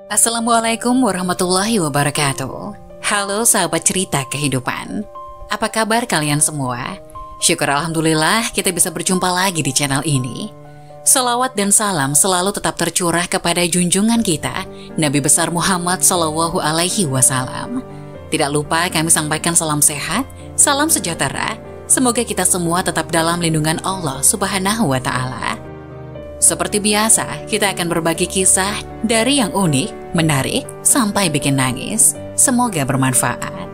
Assalamualaikum warahmatullahi wabarakatuh. Halo sahabat cerita kehidupan. Apa kabar kalian semua? Syukur alhamdulillah kita bisa berjumpa lagi di channel ini. Salawat dan salam selalu tetap tercurah kepada junjungan kita, Nabi besar Muhammad Sallallahu Alaihi Wasallam. Tidak lupa kami sampaikan salam sehat, salam sejahtera. Semoga kita semua tetap dalam lindungan Allah Subhanahu wa Ta'ala. Seperti biasa, kita akan berbagi kisah dari yang unik, menarik, sampai bikin nangis. Semoga bermanfaat.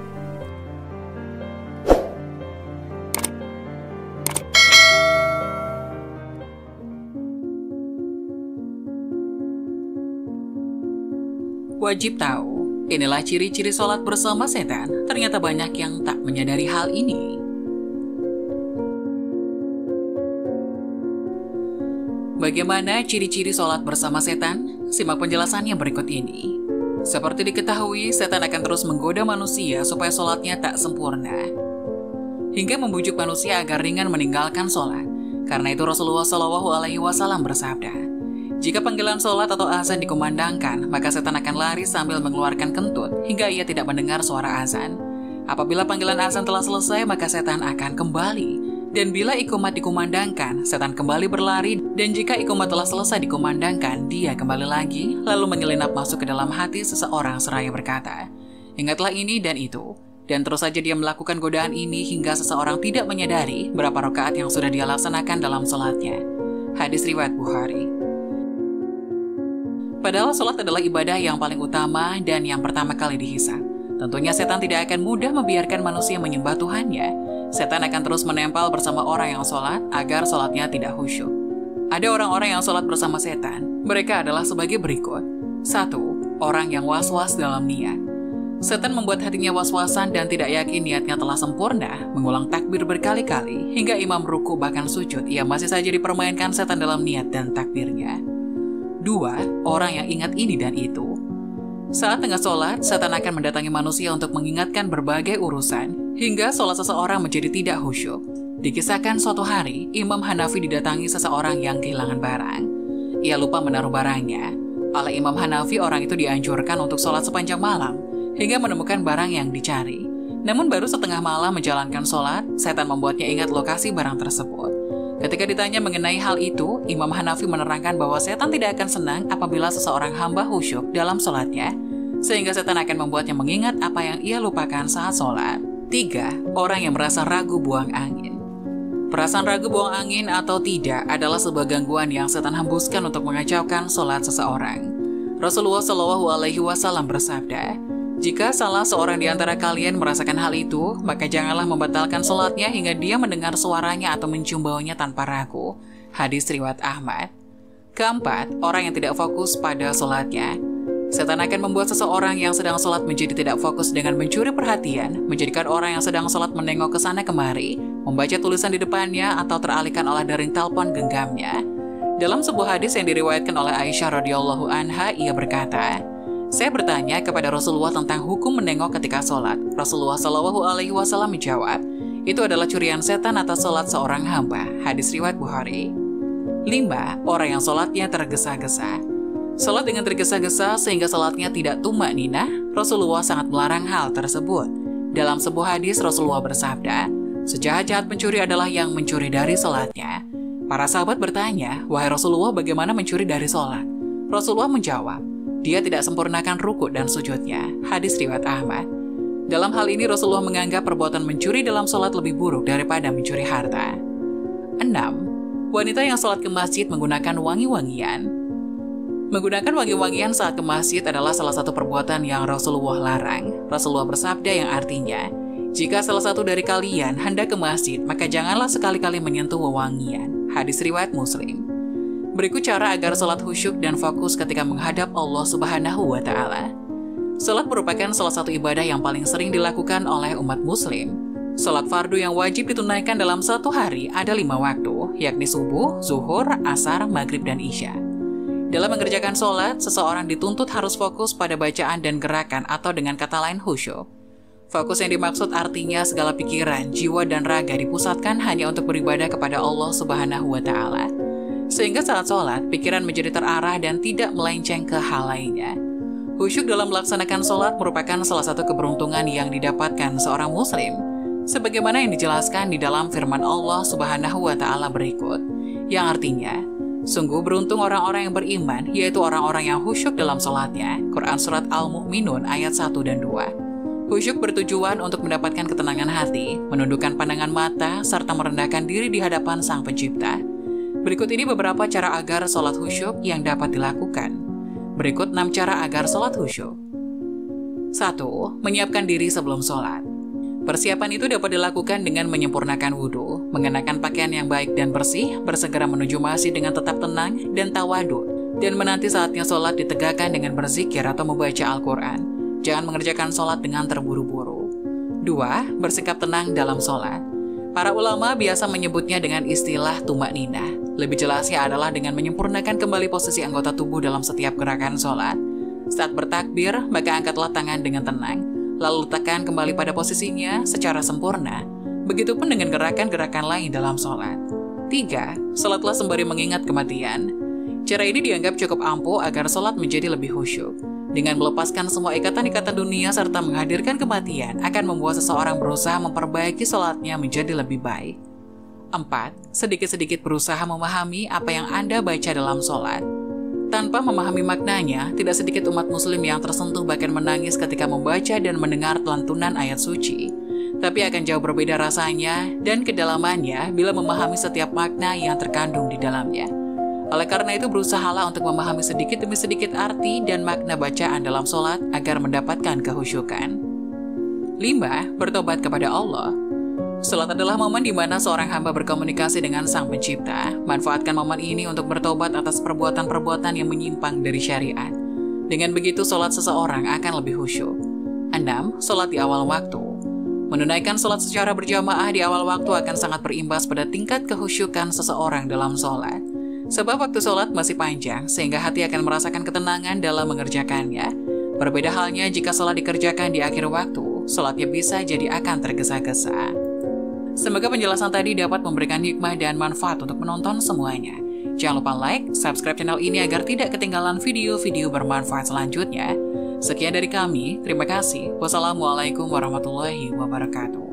Wajib tahu, inilah ciri-ciri sholat bersama setan. Ternyata banyak yang tak menyadari hal ini. Bagaimana ciri-ciri sholat bersama setan? Simak penjelasannya berikut ini. Seperti diketahui, setan akan terus menggoda manusia supaya sholatnya tak sempurna, hingga membujuk manusia agar ringan meninggalkan sholat. Karena itu Rasulullah SAW bersabda, jika panggilan sholat atau azan dikumandangkan, maka setan akan lari sambil mengeluarkan kentut hingga ia tidak mendengar suara azan. Apabila panggilan azan telah selesai, maka setan akan kembali. Dan bila iqomat dikumandangkan, setan kembali berlari, dan jika iqomat telah selesai dikumandangkan, dia kembali lagi, lalu menyelinap masuk ke dalam hati seseorang seraya berkata, ingatlah ini dan itu. Dan terus saja dia melakukan godaan ini hingga seseorang tidak menyadari berapa rakaat yang sudah dia laksanakan dalam sholatnya. Hadis riwayat Bukhari. Padahal sholat adalah ibadah yang paling utama dan yang pertama kali dihisab. Tentunya setan tidak akan mudah membiarkan manusia menyembah Tuhannya. Setan akan terus menempel bersama orang yang sholat agar sholatnya tidak khusyuk. Ada orang-orang yang sholat bersama setan. Mereka adalah sebagai berikut. 1. Orang yang was-was dalam niat. Setan membuat hatinya was-wasan dan tidak yakin niatnya telah sempurna, mengulang takbir berkali-kali, hingga imam ruku bahkan sujud, ia masih saja dipermainkan setan dalam niat dan takbirnya. 2. Orang yang ingat ini dan itu. Saat tengah sholat, setan akan mendatangi manusia untuk mengingatkan berbagai urusan, hingga sholat seseorang menjadi tidak khusyuk. Dikisahkan suatu hari, Imam Hanafi didatangi seseorang yang kehilangan barang. Ia lupa menaruh barangnya. Oleh Imam Hanafi, orang itu dianjurkan untuk sholat sepanjang malam, hingga menemukan barang yang dicari. Namun baru setengah malam menjalankan sholat, setan membuatnya ingat lokasi barang tersebut. Ketika ditanya mengenai hal itu, Imam Hanafi menerangkan bahwa setan tidak akan senang apabila seseorang hamba khusyuk dalam sholatnya, sehingga setan akan membuatnya mengingat apa yang ia lupakan saat sholat. 3. Orang yang merasa ragu buang angin. Perasaan ragu buang angin atau tidak adalah sebuah gangguan yang setan hembuskan untuk mengacaukan sholat seseorang. Rasulullah SAW bersabda, jika salah seorang di antara kalian merasakan hal itu, maka janganlah membatalkan sholatnya hingga dia mendengar suaranya atau mencium baunya tanpa ragu. Hadis riwayat Ahmad. 4. Orang yang tidak fokus pada sholatnya. Setan akan membuat seseorang yang sedang sholat menjadi tidak fokus dengan mencuri perhatian, menjadikan orang yang sedang sholat menengok ke sana kemari, membaca tulisan di depannya, atau teralihkan oleh dering telepon genggamnya. Dalam sebuah hadis yang diriwayatkan oleh Aisyah radhiyallahu anha, ia berkata, saya bertanya kepada Rasulullah tentang hukum menengok ketika sholat. Rasulullah SAW menjawab, itu adalah curian setan atas sholat seorang hamba. Hadis riwayat Bukhari. 5. Orang yang sholatnya tergesa-gesa. Sholat dengan tergesa-gesa sehingga sholatnya tidak tumak ninah, Rasulullah sangat melarang hal tersebut. Dalam sebuah hadis Rasulullah bersabda, sejahat-jahat pencuri adalah yang mencuri dari sholatnya. Para sahabat bertanya, wahai Rasulullah, bagaimana mencuri dari sholat? Rasulullah menjawab, dia tidak sempurnakan ruku dan sujudnya. Hadis riwayat Ahmad. Dalam hal ini Rasulullah menganggap perbuatan mencuri dalam sholat lebih buruk daripada mencuri harta. 6. Wanita yang sholat ke masjid menggunakan wangi-wangian. Menggunakan wangi-wangian saat ke masjid adalah salah satu perbuatan yang Rasulullah larang. Rasulullah bersabda yang artinya, jika salah satu dari kalian hendak ke masjid, maka janganlah sekali-kali menyentuh wewangian. Hadis riwayat Muslim. Berikut cara agar sholat khusyuk dan fokus ketika menghadap Allah Subhanahu wa Ta'ala. Sholat merupakan salah satu ibadah yang paling sering dilakukan oleh umat muslim. Sholat fardu yang wajib ditunaikan dalam satu hari ada 5 waktu, yakni subuh, zuhur, asar, maghrib, dan isya. Dalam mengerjakan sholat, seseorang dituntut harus fokus pada bacaan dan gerakan atau dengan kata lain khusyuk. Fokus yang dimaksud artinya segala pikiran, jiwa, dan raga dipusatkan hanya untuk beribadah kepada Allah Subhanahu wa Ta'ala. Sehingga saat sholat, pikiran menjadi terarah dan tidak melenceng ke hal lainnya. Khusyuk dalam melaksanakan sholat merupakan salah satu keberuntungan yang didapatkan seorang muslim, sebagaimana yang dijelaskan di dalam firman Allah Subhanahu wa Ta'ala berikut, yang artinya, sungguh beruntung orang-orang yang beriman, yaitu orang-orang yang khusyuk dalam sholatnya. Quran Surat Al-Mu'minun ayat 1 dan 2. Khusyuk bertujuan untuk mendapatkan ketenangan hati, menundukkan pandangan mata, serta merendahkan diri di hadapan Sang Pencipta. Berikut ini beberapa cara agar sholat khusyuk yang dapat dilakukan. Berikut 6 cara agar sholat khusyuk. 1. Menyiapkan diri sebelum sholat. Persiapan itu dapat dilakukan dengan menyempurnakan wudhu, mengenakan pakaian yang baik dan bersih, bersegera menuju masjid dengan tetap tenang dan tawadu, dan menanti saatnya sholat ditegakkan dengan berzikir atau membaca Al-Quran. Jangan mengerjakan sholat dengan terburu-buru. 2. Bersikap tenang dalam sholat. Para ulama biasa menyebutnya dengan istilah tumak ninah. Lebih jelasnya adalah dengan menyempurnakan kembali posisi anggota tubuh dalam setiap gerakan sholat. Saat bertakbir, maka angkatlah tangan dengan tenang, lalu letakkan kembali pada posisinya secara sempurna. Begitupun dengan gerakan-gerakan lain dalam sholat. 3. Sholatlah sembari mengingat kematian. Cara ini dianggap cukup ampuh agar sholat menjadi lebih khusyuk. Dengan melepaskan semua ikatan-ikatan dunia serta menghadirkan kematian akan membuat seseorang berusaha memperbaiki sholatnya menjadi lebih baik. 4. Sedikit-sedikit berusaha memahami apa yang Anda baca dalam sholat. Tanpa memahami maknanya, tidak sedikit umat muslim yang tersentuh bahkan menangis ketika membaca dan mendengar lantunan ayat suci. Tapi akan jauh berbeda rasanya dan kedalamannya bila memahami setiap makna yang terkandung di dalamnya. Oleh karena itu berusahalah untuk memahami sedikit demi sedikit arti dan makna bacaan dalam sholat agar mendapatkan kehusyukan. 5. Bertobat kepada Allah. Sholat adalah momen di mana seorang hamba berkomunikasi dengan Sang Pencipta. Manfaatkan momen ini untuk bertobat atas perbuatan-perbuatan yang menyimpang dari syariat. Dengan begitu sholat seseorang akan lebih khusyuk. 6. Sholat di awal waktu. Menunaikan sholat secara berjamaah di awal waktu akan sangat berimbas pada tingkat kehusyukan seseorang dalam sholat. Sebab waktu sholat masih panjang, sehingga hati akan merasakan ketenangan dalam mengerjakannya. Berbeda halnya jika sholat dikerjakan di akhir waktu, sholatnya bisa jadi akan tergesa-gesa. Semoga penjelasan tadi dapat memberikan hikmah dan manfaat untuk menonton semuanya. Jangan lupa like, subscribe channel ini agar tidak ketinggalan video-video bermanfaat selanjutnya. Sekian dari kami, terima kasih. Wassalamualaikum warahmatullahi wabarakatuh.